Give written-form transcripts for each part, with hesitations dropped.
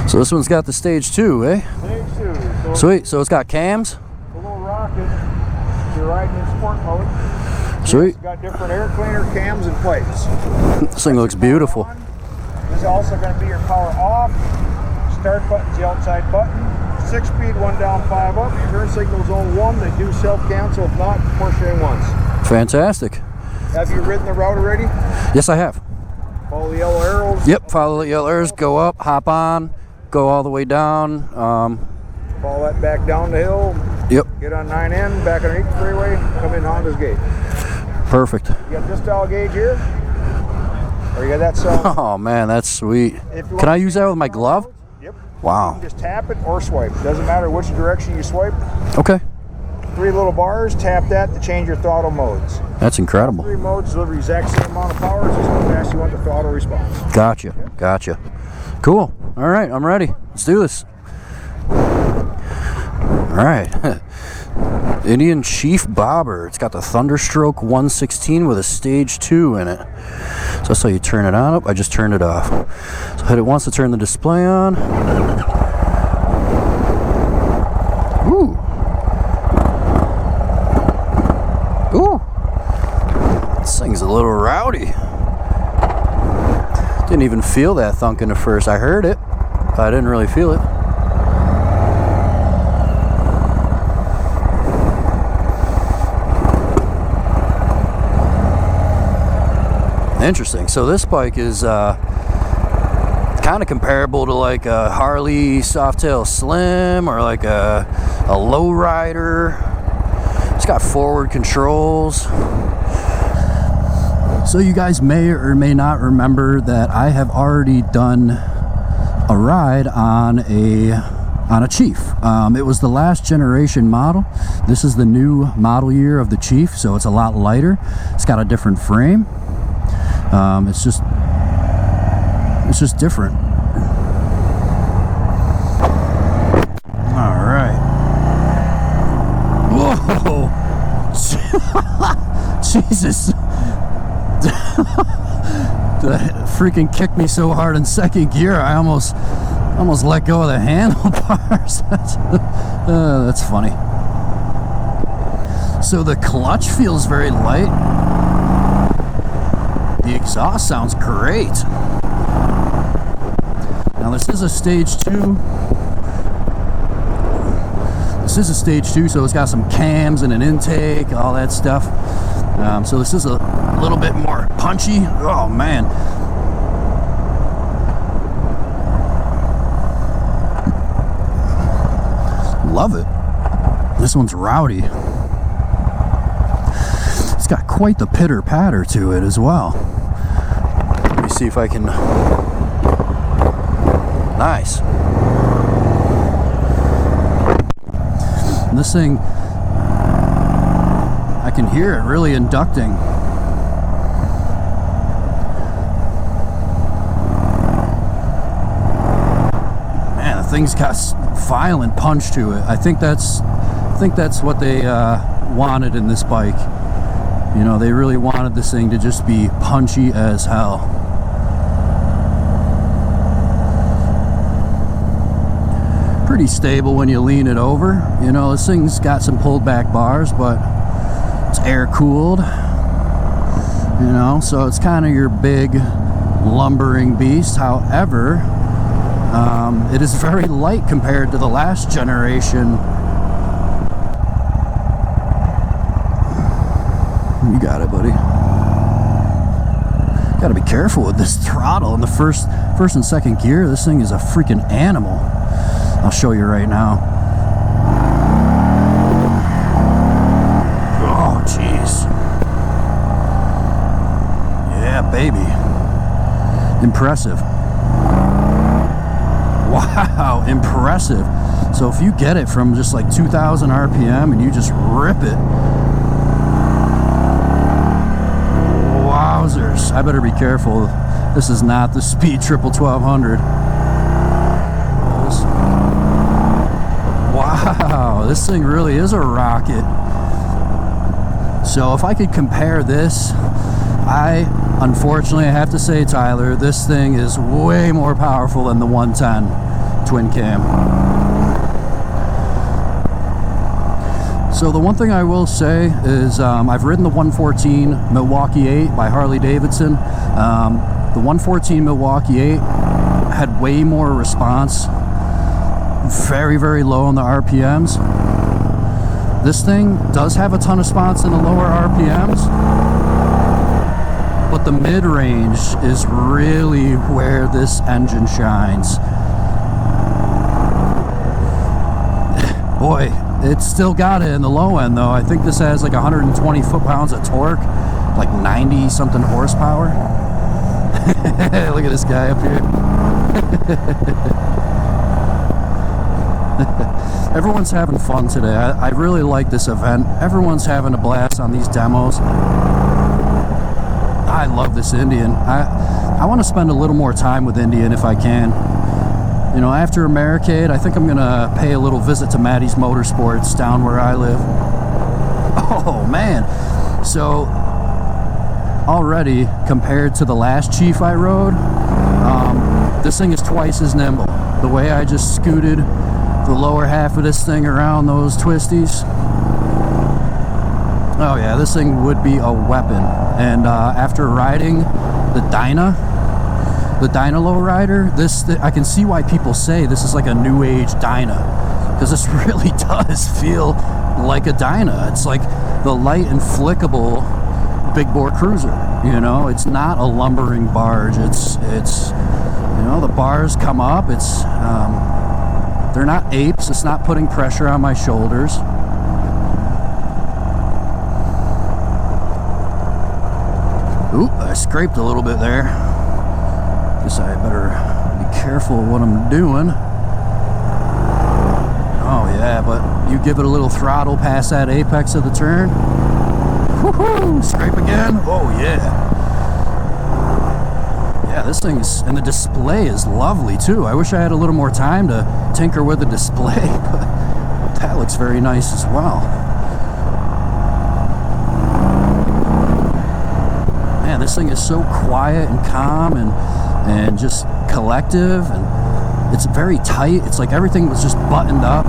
So this one's got the stage 2, eh? Stage 2. So Sweet. So it's got cams. a little rocket. You're riding in sport mode. Sweet. It's got different air cleaner cams and plates. This thing looks beautiful. This is also going to be your power off. Start button's the outside button. 6-speed, 1 down, 5 up. Turn signal zone 1. They do self-cancel. If not, push in once. Fantastic. Have you ridden the route already? Yes, I have. Follow the yellow arrows. Yep, follow the yellow arrows, go up, hop on, go all the way down. Follow that back down the hill. Yep. Get on 9N, back underneath the freeway, come in Honda's gate. Perfect. You got this style gauge here, or you got that style. Oh man, that's sweet. Can I use that with my glove? Yep. Wow. You can just tap it or swipe. Doesn't matter which direction you swipe. Okay. 3 little bars, tap that to change your throttle modes. That's incredible. 3 modes deliver the exact same amount of power, just how fast you want the throttle response. Gotcha. Okay. Gotcha. Cool. All right, I'm ready. Let's do this. All right. Indian Chief Bobber. It's got the Thunderstroke 116 with a stage 2 in it. So that's how you turn it on. I just turned it off. So hit it once to turn the display on. Ooh. Ooh. This thing's a little rowdy. Didn't even feel that thunking at first. I heard it, but I didn't really feel it. Interesting. So this bike is kind of comparable to like a Harley Softail Slim or like a lowrider. It's got forward controls. So you guys may or may not remember that I have already done a ride on a Chief. It was the last generation model. This is the new model year of the Chief, so it's a lot lighter. It's got a different frame. It's just different. All right. Whoa! Jesus! That freaking kicked me so hard in second gear. I almost let go of the handlebars. That's funny. So the clutch feels very light. The exhaust sounds great. Now this is a stage 2. This is a stage 2, so it's got some cams and an intake, all that stuff. So this is a little bit more punchy. Oh man. Love it. This one's rowdy. It's got quite the pitter patter to it as well. Let me see if I can. Nice. And this thing, I can hear it really inducting. Man, the thing's got violent punch to it. I think that's what they wanted in this bike. You know, they really wanted this thing to just be punchy as hell. Pretty stable when you lean it over. You know, this thing's got some pulled back bars, but it's air cooled. You know, so it's kind of your big lumbering beast. However, it is very light compared to the last generation. You got it, buddy. Got to be careful with this throttle in the first and second gear. This thing is a freaking animal. I'll show you right now. Oh, jeez. Yeah, baby. Impressive. Wow, impressive. So if you get it from just like 2,000 RPM and you just rip it, wowzers. I better be careful. This is not the Speed 1200. Wow, this thing really is a rocket. So if I could compare this, unfortunately I have to say, Tyler, this thing is way more powerful than the 110. twin cam. So the one thing I will say is I've ridden the 114 Milwaukee 8 by Harley Davidson. The 114 Milwaukee 8 had way more response, very, very low on the RPMs. This thing does have a ton of spots in the lower RPMs, but the mid-range is really where this engine shines. Boy, it's still got it in the low end though. I think this has like 120 foot-pounds of torque, like 90 something horsepower. Look at this guy up here. Everyone's having fun today. I really like this event. Everyone's having a blast on these demos. I love this Indian. I want to spend a little more time with Indian if I can. You know, after Americade, I think I'm gonna pay a little visit to Maddie's Motorsports down where I live. Oh man. So already, compared to the last Chief I rode, this thing is twice as nimble. The way I just scooted the lower half of this thing around those twisties. Oh yeah, this thing would be a weapon. And after riding the Dyna Lowrider, I can see why people say this is like a new age Dyna, because this really does feel like a Dyna. It's like the light and flickable big bore cruiser. You know, it's not a lumbering barge. It's you know, the bars come up. It's they're not apes. It's not putting pressure on my shoulders. Oop, I scraped a little bit there. Guess I better be careful what I'm doing. Oh yeah, but you give it a little throttle past that apex of the turn. Woohoo! Scrape again. Oh yeah. Yeah, this thing is, and the display is lovely too. I wish I had a little more time to tinker with the display, but that looks very nice as well. Man, this thing is so quiet and calm and just collective, and it's very tight. It's like everything was just buttoned up.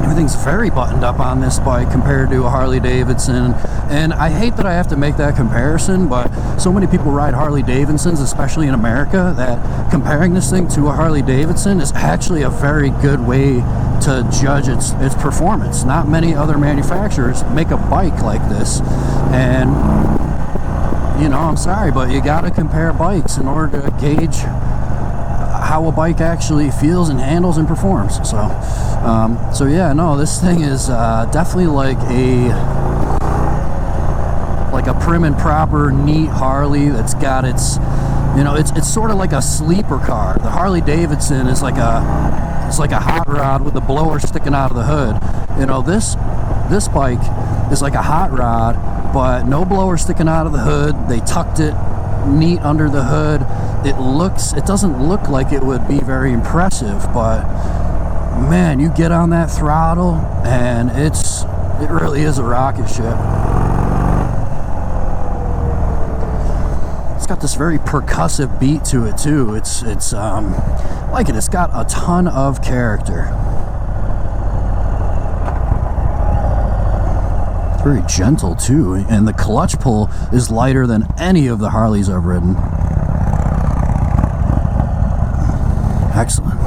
Everything's very buttoned up on this bike compared to a Harley Davidson. And I hate that I have to make that comparison, but so many people ride Harley Davidsons, especially in America, that comparing this thing to a Harley Davidson is actually a very good way to judge its performance. Not many other manufacturers make a bike like this, and you know, I'm sorry, but you gotta compare bikes in order to gauge how a bike actually feels and handles and performs. So yeah, no, this thing is definitely like a prim and proper, neat Harley that's got its, you know, it's sort of like a sleeper car. The Harley Davidson is like a hot rod with the blower sticking out of the hood. You know, this bike is like a hot rod, but no blower sticking out of the hood. They tucked it neat under the hood. It doesn't look like it would be very impressive, but man, you get on that throttle and it really is a rocket ship. It's got this very percussive beat to it too. It's I like it. It's got a ton of character. It's very gentle too, and the clutch pull is lighter than any of the Harleys I've ridden. Excellent.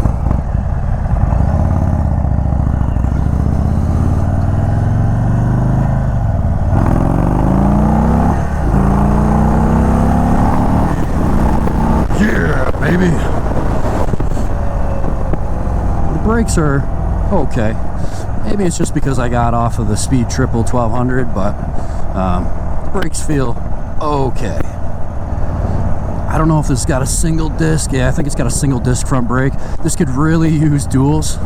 Yeah, baby. The brakes are okay. Maybe it's just because I got off of the Speed Triple 1200, but the brakes feel okay. I don't know if it's got a single disc. Yeah, I think it's got a single disc front brake. This could really use duals.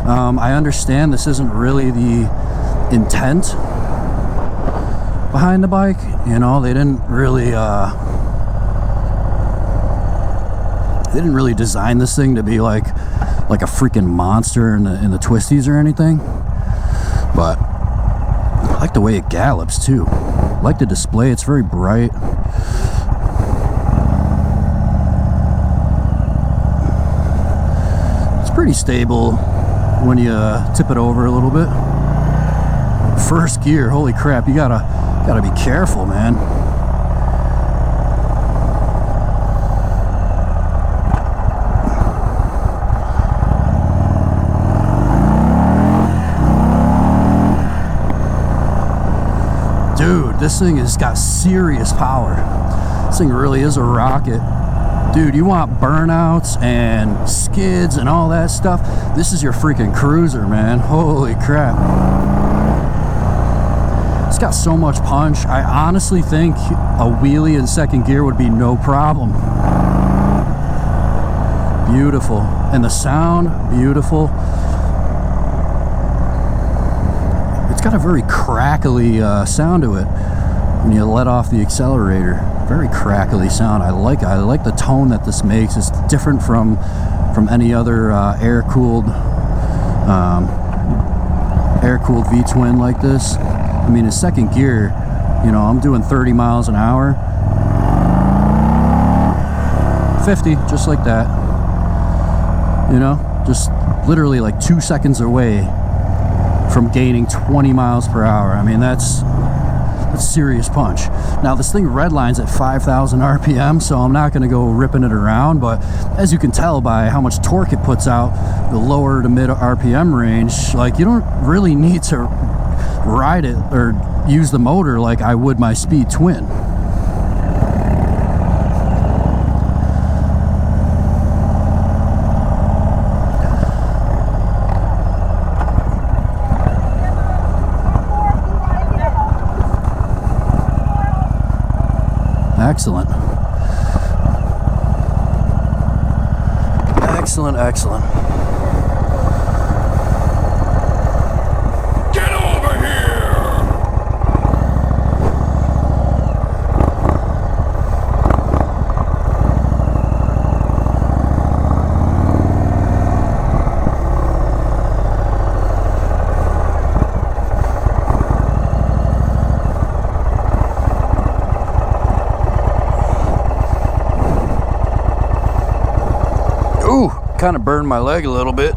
I understand this isn't really the intent behind the bike. You know, they didn't really design this thing to be like a freaking monster in the twisties or anything. But I like the way it gallops too. I like the display. It's very bright. pretty stable when you tip it over a little bit. First gear, holy crap, you gotta be careful, man. Dude, this thing has got serious power. This thing really is a rocket. Dude, you want burnouts and skids and all that stuff? This is your freaking cruiser, man. Holy crap. It's got so much punch. I honestly think a wheelie in second gear would be no problem. Beautiful. And the sound, beautiful. It's got a very crackly sound to it when you let off the accelerator. Very crackly sound. I like the tone that this makes. It's different from any other air-cooled V-twin like this. I mean, in second gear, you know, I'm doing 30 miles an hour, 50, just like that. You know, just literally like 2 seconds away from gaining 20 miles per hour. I mean, that's serious punch. Now this thing redlines at 5,000 RPM, so I'm not going to go ripping it around, but as you can tell by how much torque it puts out, the lower to mid RPM range, like, you don't really need to ride it or use the motor like I would my Speed Twin. Excellent. Excellent, excellent. Get over here! Kind of burned my leg a little bit.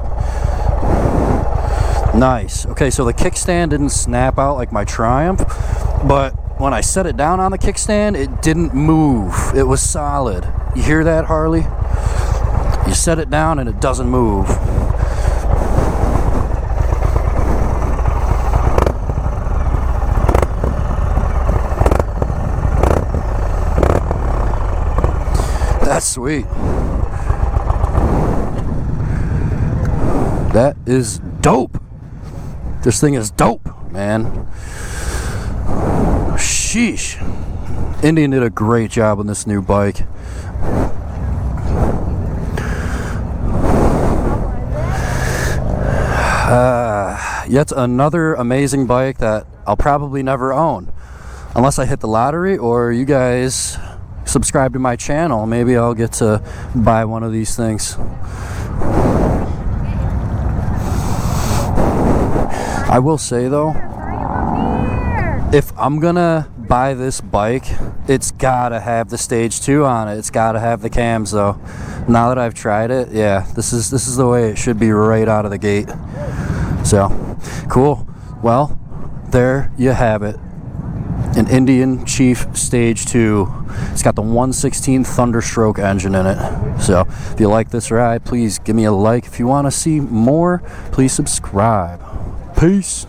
Nice. Okay, so the kickstand didn't snap out like my Triumph, but when I set it down on the kickstand, it didn't move. It was solid. You hear that, Harley? You set it down and it doesn't move. That's sweet. That is dope. This thing is dope, man. Sheesh. Indian did a great job on this new bike. Yet another amazing bike that I'll probably never own. Unless I hit the lottery or you guys subscribe to my channel. Maybe I'll get to buy one of these things. I will say though, if I'm gonna buy this bike, it's gotta have the Stage 2 on it. It's gotta have the cams though. Now that I've tried it, yeah, this is the way it should be right out of the gate. So, cool. Well, there you have it. An Indian Chief Stage 2. It's got the 1/16 Thunderstroke engine in it. So, if you like this ride, please give me a like. If you want to see more, please subscribe. Peace.